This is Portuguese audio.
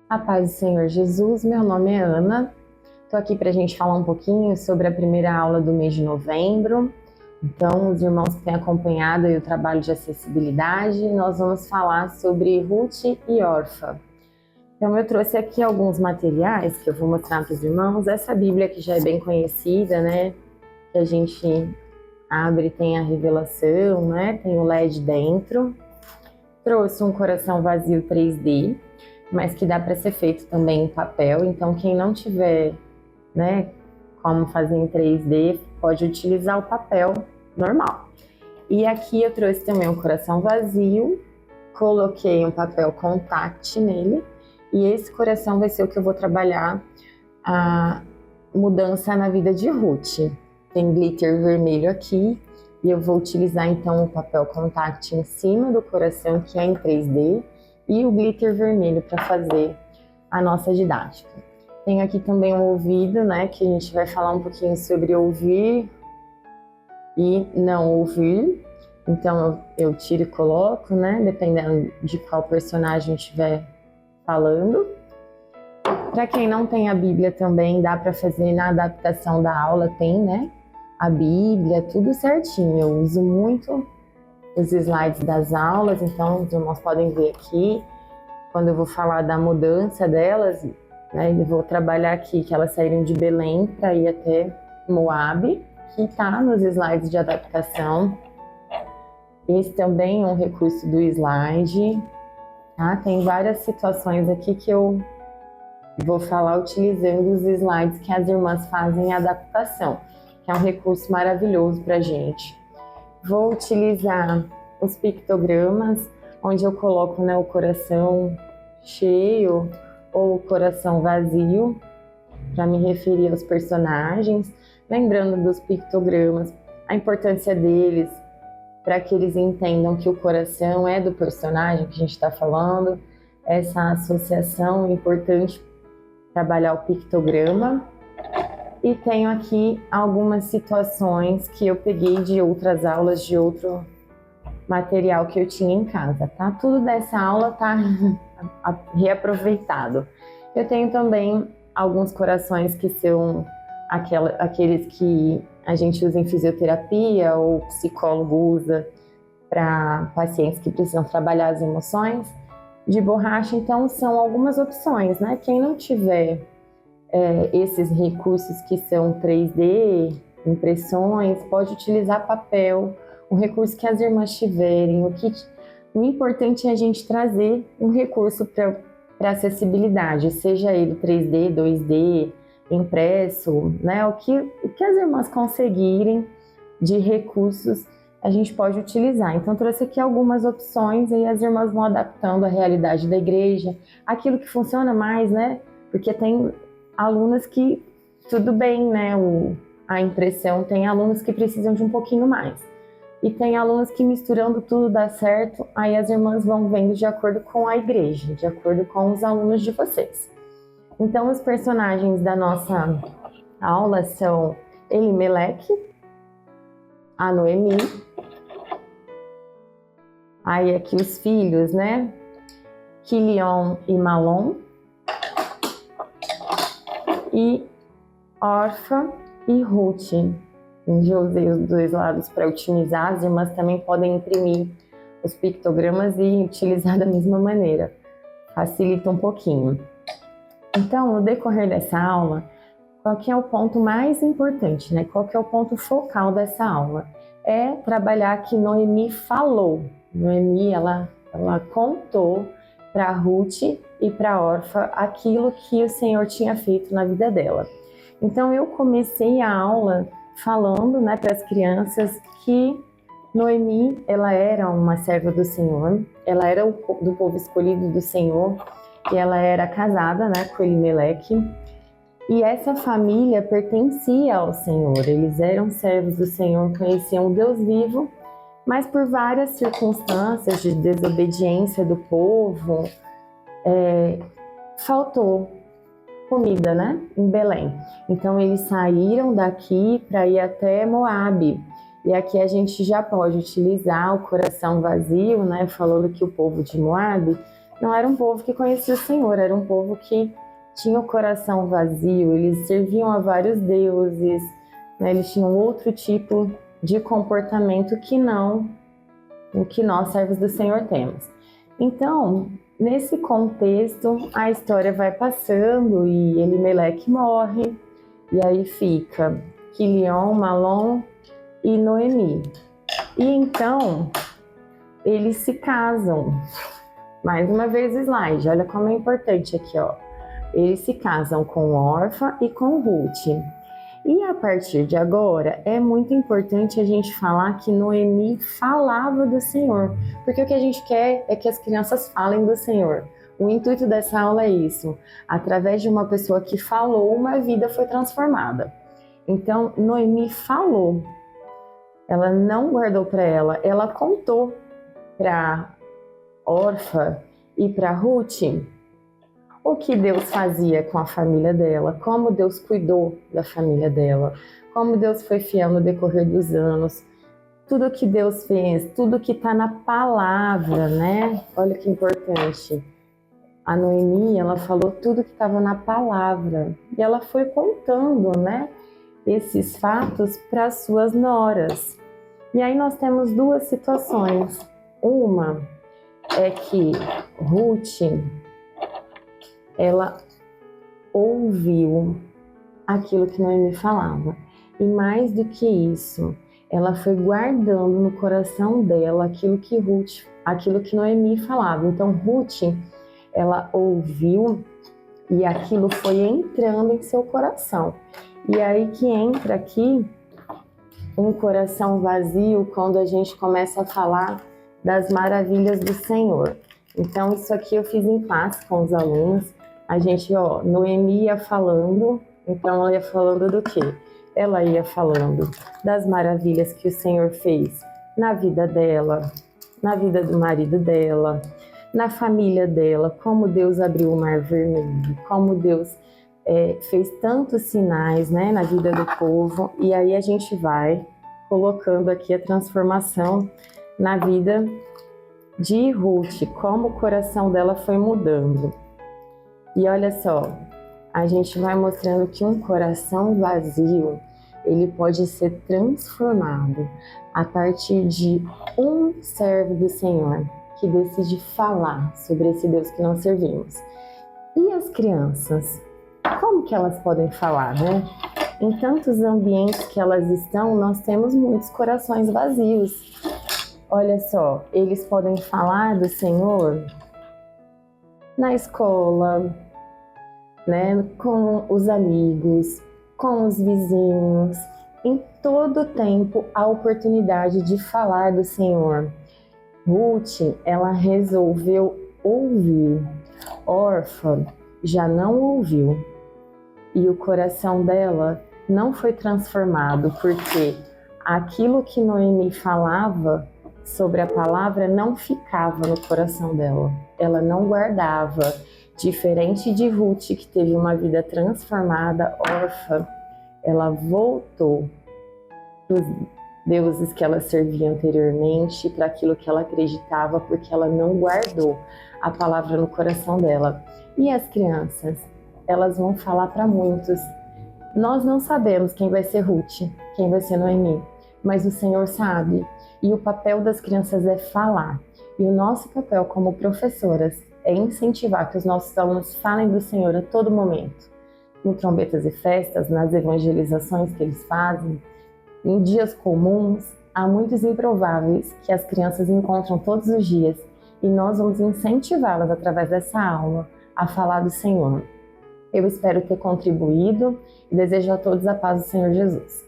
A paz do Senhor Jesus, meu nome é Ana, estou aqui para a gente falar um pouquinho sobre a primeira aula do mês de novembro. Então, os irmãos que têm acompanhado aí o trabalho de acessibilidade, nós vamos falar sobre Ruth e Orfa. Então, eu trouxe aqui alguns materiais que eu vou mostrar para os irmãos. Essa Bíblia que já é bem conhecida, né? Que a gente abre, tem a revelação, né? Tem o LED dentro. Trouxe um coração vazio 3D, mas que dá para ser feito também em papel. Então, quem não tiver, né, como fazer em 3D, pode utilizar o papel normal. E aqui eu trouxe também um coração vazio, coloquei um papel contact nele, e esse coração vai ser o que eu vou trabalhar a mudança na vida de Ruth. Tem glitter vermelho aqui, e eu vou utilizar então o papel contact em cima do coração, que é em 3D, e o glitter vermelho para fazer a nossa didática. Tem aqui também o ouvido, né, que a gente vai falar um pouquinho sobre ouvir e não ouvir. Então eu tiro e coloco, né, dependendo de qual personagem estiver falando. Para quem não tem a Bíblia também, dá para fazer na adaptação da aula, tem, né, a Bíblia, tudo certinho. Eu uso muito os slides das aulas, então os irmãos podem ver aqui, quando eu vou falar da mudança delas, né, eu vou trabalhar aqui que elas saíram de Belém para ir até Moabe, que está nos slides de adaptação. Esse também é um recurso do slide, tá? Tem várias situações aqui que eu vou falar utilizando os slides que as irmãs fazem em adaptação, que é um recurso maravilhoso para a gente. Vou utilizar os pictogramas, onde eu coloco, né, o coração cheio ou o coração vazio, para me referir aos personagens. Lembrando dos pictogramas, a importância deles, para que eles entendam que o coração é do personagem que a gente está falando. Essa associação é importante, trabalhar o pictograma. E tenho aqui algumas situações que eu peguei de outras aulas, de outro material que eu tinha em casa, tá? Tudo dessa aula tá reaproveitado. Eu tenho também alguns corações que são aqueles que a gente usa em fisioterapia ou o psicólogo usa para pacientes que precisam trabalhar as emoções, de borracha. Então são algumas opções, né? Quem não tiver esses recursos que são 3D, impressões, pode utilizar papel, o recurso que as irmãs tiverem. O importante é a gente trazer um recurso para acessibilidade, seja ele 3D, 2D, impresso, né? O que as irmãs conseguirem de recursos a gente pode utilizar. Então trouxe aqui algumas opções e as irmãs vão adaptando à realidade da igreja, aquilo que funciona mais, né? Porque tem alunas que, tudo bem, né, a impressão, tem alunos que precisam de um pouquinho mais. E tem alunos que misturando tudo dá certo, aí as irmãs vão vendo de acordo com a igreja, de acordo com os alunos de vocês. Então, os personagens da nossa aula são Elimeleque, a Noemi, aí aqui os filhos, né, Quilion e Malom, e Orfa e Ruth. Eu usei os dois lados para otimizar, as irmãs também podem imprimir os pictogramas e utilizar da mesma maneira, facilita um pouquinho. Então, no decorrer dessa aula, qual que é o ponto mais importante, né? Qual que é o ponto focal dessa aula? É trabalhar que Noemi falou. Noemi, ela contou para Ruth e para Orfa aquilo que o Senhor tinha feito na vida dela. Então eu comecei a aula falando, né, para as crianças que Noemi, ela era uma serva do Senhor, ela era do povo escolhido do Senhor, e ela era casada, né, com Elimeleque, e essa família pertencia ao Senhor, eles eram servos do Senhor, conheciam o Deus vivo, mas por várias circunstâncias de desobediência do povo, faltou comida, né, em Belém. Então eles saíram daqui para ir até Moabe. E aqui a gente já pode utilizar o coração vazio, né? Falando que o povo de Moabe não era um povo que conhecia o Senhor, era um povo que tinha o coração vazio, eles serviam a vários deuses, né? Eles tinham outro tipo de comportamento que não o que nós, servos do Senhor, temos. Então, nesse contexto, a história vai passando e Elimeleque morre, e aí fica Quilion, Malom e Noemi. E então, eles se casam. Mais uma vez o slide, olha como é importante aqui, ó. Eles se casam com Orfa e com Ruth. E a partir de agora, é muito importante a gente falar que Noemi falava do Senhor, porque o que a gente quer é que as crianças falem do Senhor. O intuito dessa aula é isso. Através de uma pessoa que falou, uma vida foi transformada. Então, Noemi falou. Ela não guardou para ela contou para Orfa e para Ruth o que Deus fazia com a família dela, como Deus cuidou da família dela, como Deus foi fiel no decorrer dos anos, tudo que Deus fez, tudo que está na palavra, né? Olha que importante. A Noemi, ela falou tudo que estava na palavra e ela foi contando, né, esses fatos para as suas noras. E aí nós temos duas situações. Uma é que Ruth, ela ouviu aquilo que Noemi falava. E mais do que isso, ela foi guardando no coração dela aquilo que Noemi falava. Então Ruth, ela ouviu e aquilo foi entrando em seu coração. E aí que entra aqui um coração vazio quando a gente começa a falar das maravilhas do Senhor. Então isso aqui eu fiz em classe com os alunos. A gente, Noemi ia falando, então ela ia falando do quê? Ela ia falando das maravilhas que o Senhor fez na vida dela, na vida do marido dela, na família dela, como Deus abriu o Mar Vermelho, como Deus fez tantos sinais, né, na vida do povo. E aí a gente vai colocando aqui a transformação na vida de Ruth, como o coração dela foi mudando. E olha só, a gente vai mostrando que um coração vazio, ele pode ser transformado a partir de um servo do Senhor que decide falar sobre esse Deus que nós servimos. E as crianças? Como que elas podem falar, né? Em tantos ambientes que elas estão, nós temos muitos corações vazios. Olha só, eles podem falar do Senhor na escola, né, com os amigos, com os vizinhos. Em todo tempo há oportunidade de falar do Senhor. Ruth, ela resolveu ouvir. Orfa já não ouviu. E o coração dela não foi transformado, porque aquilo que Noemi falava sobre a palavra não ficava no coração dela. Ela não guardava. Diferente de Ruth, que teve uma vida transformada, Orfa, ela voltou para os deuses que ela servia anteriormente, para aquilo que ela acreditava, porque ela não guardou a palavra no coração dela. E as crianças? Elas vão falar para muitos. Nós não sabemos quem vai ser Ruth, quem vai ser Noemi, mas o Senhor sabe. E o papel das crianças é falar. E o nosso papel como professoras é incentivar que os nossos alunos falem do Senhor a todo momento. No Trombetas e Festas, nas evangelizações que eles fazem, em dias comuns, há muitos improváveis que as crianças encontram todos os dias e nós vamos incentivá-las através dessa aula a falar do Senhor. Eu espero ter contribuído e desejo a todos a paz do Senhor Jesus.